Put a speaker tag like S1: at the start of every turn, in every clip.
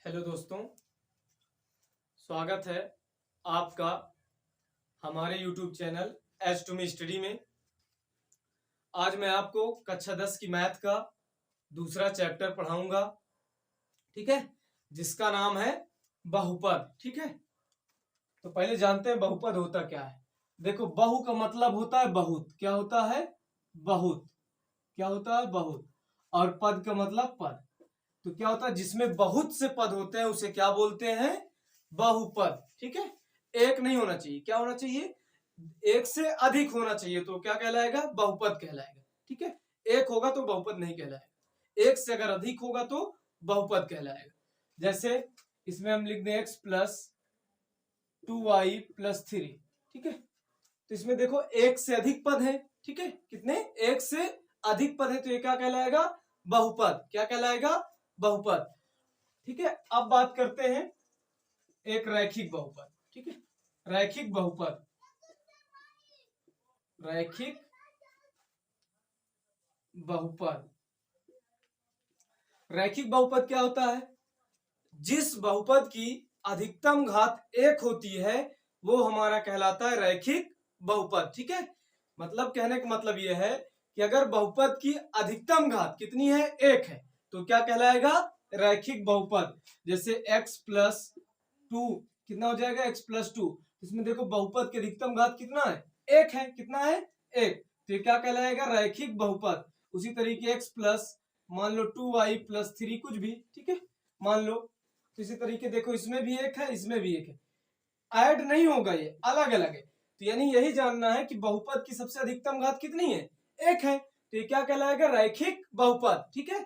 S1: Hello दोस्तों, स्वागत है आपका हमारे YouTube channel age to me study में। आज मैं आपको कक्षा 10 की मैथ का दूसरा चैप्टर पढ़ाऊंगा, ठीक है, जिसका नाम है बहुपद। ठीक है, तो पहले जानते हैं बहुपद होता क्या है। देखो, बहु का मतलब होता है बहुत। क्या होता है? बहुत। क्या होता है? बहुत। और पद का मतलब पद। तो क्या होता है, जिसमें बहुत से पद होते हैं उसे क्या बोलते हैं? बहुपद। ठीक है, एक नहीं होना चाहिए। क्या होना चाहिए? एक से अधिक होना चाहिए तो क्या कहलाएगा? बहुपद कहलाएगा। ठीक है, एक होगा तो बहुपद नहीं कहलाएगा, एक से अगर अधिक होगा तो बहुपद कहलाएगा। जैसे इसमें हम लिख दें x प्लस 2y प्लस 3। ठीक है, तो इसमें देखो एक से अधिक पद है। ठीक है, कितने? एक से अधिक पद है तो ये क्या कहलाएगा? बहुपद। क्या कहलाएगा? बहुपद। ठीक है, अब बात करते हैं एक रैखिक बहुपद। ठीक है, रैखिक बहुपद। रैखिक बहुपद। रैखिक बहुपद क्या होता है? जिस बहुपद की अधिकतम घात एक होती है वो हमारा कहलाता है रैखिक बहुपद। ठीक है, मतलब कहने का मतलब यह है कि अगर बहुपद की अधिकतम घात कितनी है? एक है, तो क्या कहलाएगा? रैखिक बहुपद। जैसे x प्लस 2 कितना हो जाएगा? x plus 2। इसमें देखो बहुपद की अधिकतम घात कितना है? एक है। कितना है? एक। तो ये क्या कहलाएगा? रैखिक बहुपद। उसी तरीके x प्लस मान लो 2y प्लस 3 कुछ भी, ठीक है, मान लो। तो इसी तरीके देखो इसमें भी एक है, इसमें भी एक है, ऐड नहीं होगा, ये अलग अलग है। तो यानी यही जानना है कि बहुपद की सबसे अधिकतम घात कितनी है? एक है, तो ये क्या कहलाएगा? रैखिक बहुपद। ठीक है,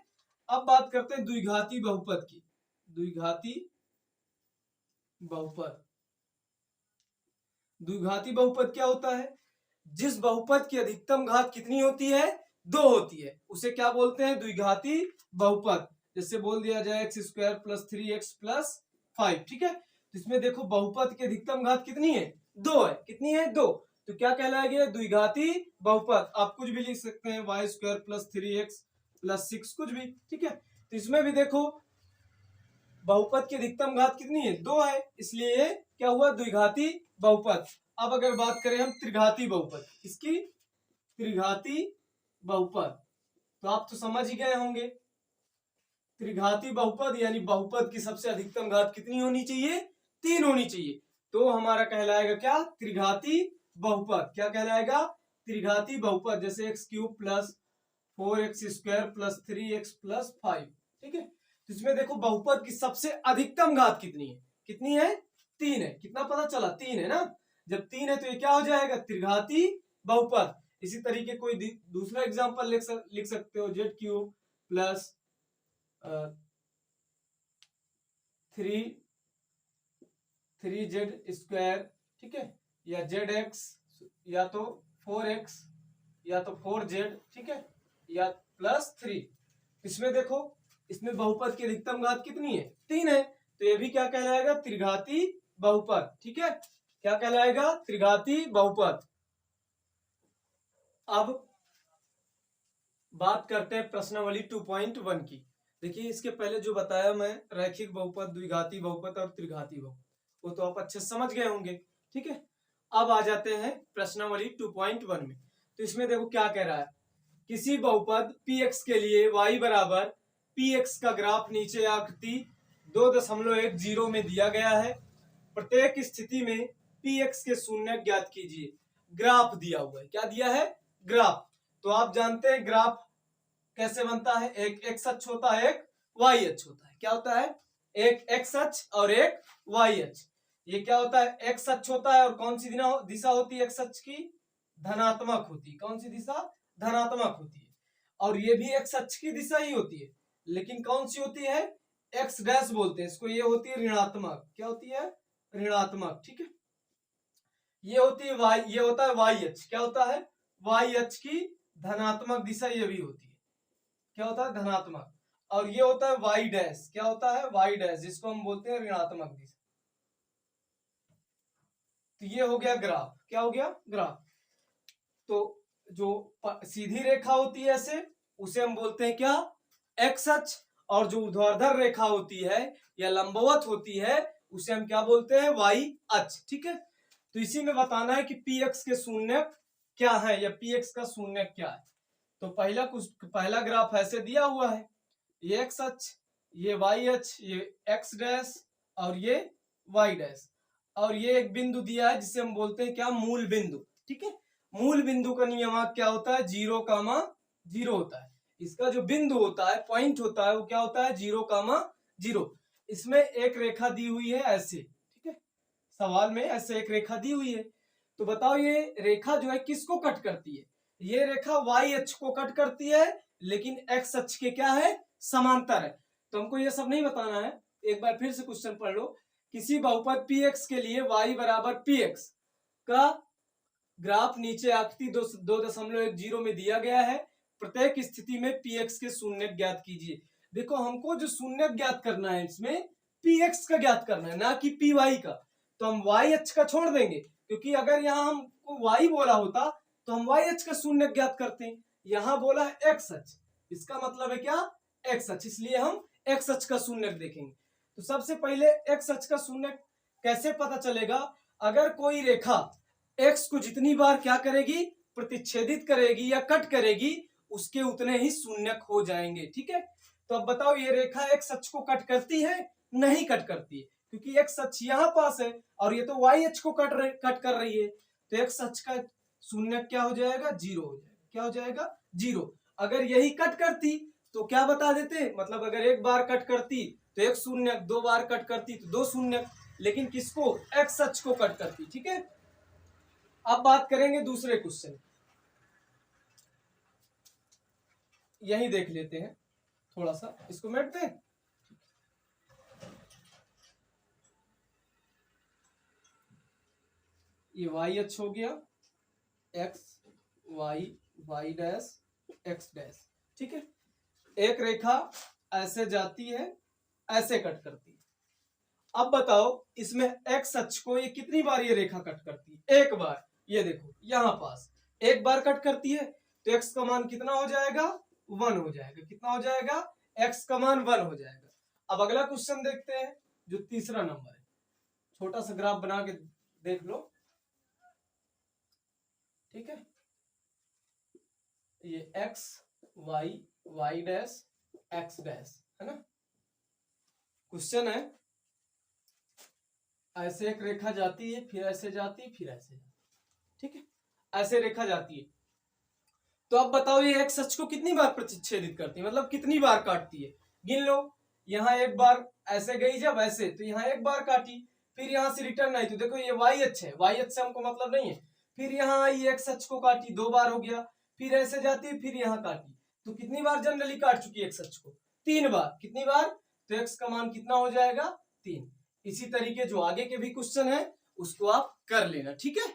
S1: अब बात करते हैं द्विघाती बहुपद की। द्विघाती बहुपद। द्विघाती बहुपद क्या होता है? जिस बहुपद की अधिकतम घात कितनी होती है? दो होती है, उसे क्या बोलते हैं? द्विघाती बहुपद। जैसे बोल दिया जाए x square plus 3x plus 5। ठीक है, तो इसमें देखो बहुपद की अधिकतम घात कितनी है? दो है। कितनी है? दो। तो क्या कहलाएगा? द्विघाती बहुपद। आप कुछ भी लिख सकते हैं, Y square plus 3x plus 6 कुछ भी। ठीक है, तो इसमें भी देखो बहुपद की अधिकतम घात कितनी है? दो है, इसलिए ये क्या हुआ? द्विघाती बहुपद। अब अगर बात करें हम त्रिघाती बहुपद, इसकी त्रिघाती बहुपद, तो आप तो समझ ही गए होंगे। त्रिघाती बहुपद यानी बहुपद की सबसे अधिकतम घात कितनी होनी चाहिए? तीन होनी चाहिए, तो हमारा कहलाएगा क्या? त्रिघाती बहुपद। क्या कहलाएगा? त्रिघाती बहुपद। जैसे x cube plus 4x square plus 3x plus 5। ठीक है, तो इसमें देखो बहुपद की सबसे अधिकतम घात कितनी है? कितनी है? तीन है। कितना पता चला? तीन है ना। जब तीन है तो ये क्या हो जाएगा? त्रिघाती बहुपद। इसी तरीके कोई दूसरा एग्जांपल लिख सकते हो, Z cube plus 3z square, ठीक है, या zx, या तो 4x, या तो 4z, ठीक है, या प्लस 3। इसमें देखो इसमें बहुपद की अधिकतम घात कितनी है? तीन है, तो ये भी क्या कहलाएगा? त्रिघाती बहुपद। ठीक है, क्या कहलाएगा? त्रिघाती बहुपद। अब बात करते हैं प्रश्नावली 2.1 की। देखिए, इसके पहले जो बताया मैं, रैखिक बहुपद, द्विघाती बहुपद और त्रिघाती बहुपद, वो तो आप अच्छे से समझ गए होंगे। ठीक है, अब आ जाते हैं प्रश्नावली 2.1 में। तो इसमें देखो क्या कह रहा है। किसी बहुपद px के लिए y बराबर px का ग्राफ नीचे आकृति 2.10 में दिया गया है। प्रत्येक स्थिति में px के शून्य ज्ञात कीजिए। ग्राफ दिया हुआ है। क्या दिया है? ग्राफ। तो आप जानते हैं ग्राफ कैसे बनता है? एक एक्स अक्ष होता है, एक वाई अक्ष होता है। क्या होता है? एक एक्स अक्ष और एक वाई अक्ष। ये क्या होता है? एक्स अक्ष होता है, और कौन सी दिशा होती है एक्स अक्ष की? धनात्मक होती है। कौन सी दिशा? धनात्मक होती है। और ये भी एक्स अक्ष की दिशा ही होती है, लेकिन कौन सी होती है? एक्स डैश बोलते हैं इसको। ये होती है ऋणात्मक। क्या होती है? ऋणात्मक। ठीक है, ये होती है वाई, ये होता है वाई अक्ष। क्या होता है? वाई अक्ष की धनात्मक दिशा ये भी होती है। क्या होता है? धनात्मक। और ये होता है वाई डैश। क्या होता है? वाई डैश, जिसको हम बोलते हैं ऋणात्मक दिशा। तो ये हो गया ग्राफ। क्या हो गया? ग्राफ। तो जो सीधी रेखा होती है ऐसे, उसे हम बोलते हैं क्या? एक्स अक्ष। और जो ऊर्ध्वाधर रेखा होती है या लंबवत होती है उसे हम क्या बोलते हैं, वाई अक्ष। ठीक है, तो इसी में बताना है कि पी एक्स के शून्य क्या है या पी एक्स का शून्य क्या है। तो पहला ग्राफ ऐसे दिया हुआ है, ये एक्स अक्ष, ये वाई अक्ष, ये एक्स डैश और ये वाई डैश, और ये एक बिंदु दिया है जिसे हम बोलते हैं क्या, मूल बिंदु। ठीक है, मूल बिंदु का नियम क्या होता है, 0,0 होता है। इसका जो बिंदु होता है, पॉइंट होता है, वो क्या होता है, 0,0। इसमें एक रेखा दी हुई है ऐसे, ठीक है, सवाल में ऐसे एक रेखा दी हुई है। तो बताओ ये रेखा जो है किसको कट करती है, ये रेखा वाई अक्ष को कट करती है, लेकिन एक्स अक्ष के क्या है, समांतर है। तो हमको ये सब नहीं बताना है, एक बार फिर से क्वेश्चन पढ़ लो। किसी बहुपद पी एक्स के लिए y बराबर पी एक्स का ग्राफ नीचे आकृति 2.10 में दिया गया है। प्रत्येक स्थिति में पी एक्स के शून्य ज्ञात कीजिए। देखो हमको जो शून्य ज्ञात करना है इसमें पी एक्स का ज्ञात करना है, ना कि पी वाई का। तो हम वाई अक्ष का छोड़ देंगे, क्योंकि अगर यहाँ हमको वाई बोला होता तो हम वाई अक्ष का शून्य ज्ञात करते हैं। यहाँ बोला है एक्स अक्ष, इसका मतलब है क्या, एक्स अक्ष, इसलिए हम एक्स अक्ष का शून्य देखेंगे। तो सबसे पहले एक्स अक्ष का शून्य कैसे पता चलेगा, अगर कोई रेखा एक्स को जितनी बार क्या करेगी, प्रतिच्छेदित करेगी या कट करेगी, उसके उतने ही शून्य हो जाएंगे। ठीक है, तो अब बताओ ये रेखा एक्स अक्ष को कट करती है, नहीं कट करती है, क्योंकि एक्स अक्ष यहाँ पास है और ये तो वाई अक्ष को कट कर रही है। तो एक्स अक्ष का शून्य क्या हो जाएगा, 0 हो जाएगा। क्या हो जाएगा, 0। अगर यही कट करती तो क्या बता देते, मतलब अगर एक बार कट करती तो एक शून्य, 2 बार कट करती तो 2 शून्य, लेकिन किसको, एक्स अक्ष को कट करती। ठीक है, अब बात करेंगे दूसरे क्वेश्चन, यही देख लेते हैं, थोड़ा सा इसको मिट दें। ये वाई अक्ष हो गया, X Y, Y dash X dash. ठीक है, एक रेखा ऐसे जाती है, ऐसे कट करती है। अब बताओ इसमें एक्स अक्ष को ये कितनी बार ये रेखा कट करती है, एक बार। ये देखो यहां पास एक बार कट करती है, तो एक्स का मान कितना हो जाएगा, 1 हो जाएगा। कितना हो जाएगा, एक्स का मान 1 हो जाएगा। अब अगला क्वेश्चन देखते हैं, जो तीसरा नंबर है, छोटा सा ग्राफ बना के देख लो। ठीक है, ये X Y, Y dash X dash है ना। क्वेश्चन है ऐसे एक रेखा जाती है, फिर ऐसे जाती, फिर ऐसे। ठीक है, ऐसे रेखा जाती है। तो अब बताओ ये एक्स अक्ष को कितनी बार प्रतिच्छेदित करती है, मतलब कितनी बार काटती है, गिन लो। यहाँ एक बार ऐसे गई जब ऐसे, तो यहाँ एक बार काटी, फिर यहाँ से रिटर्न आई, तो देखो ये वाई अक्ष है, वाई अक्ष से हमको मतलब नहीं है। फिर यहाँ आई एक्स अक्ष को काटी, 2 बार हो गया, फिर ऐसे जाती, फिर यहाँ काटी, तो कितनी बार जनरली काट चुकी है एक्स अक्ष को, 3 बार। कितनी बार, तो एक्स का मान कितना हो जाएगा, 3। इसी तरीके जो आगे के भी क्वेश्चन है उसको आप कर लेना। ठीक है।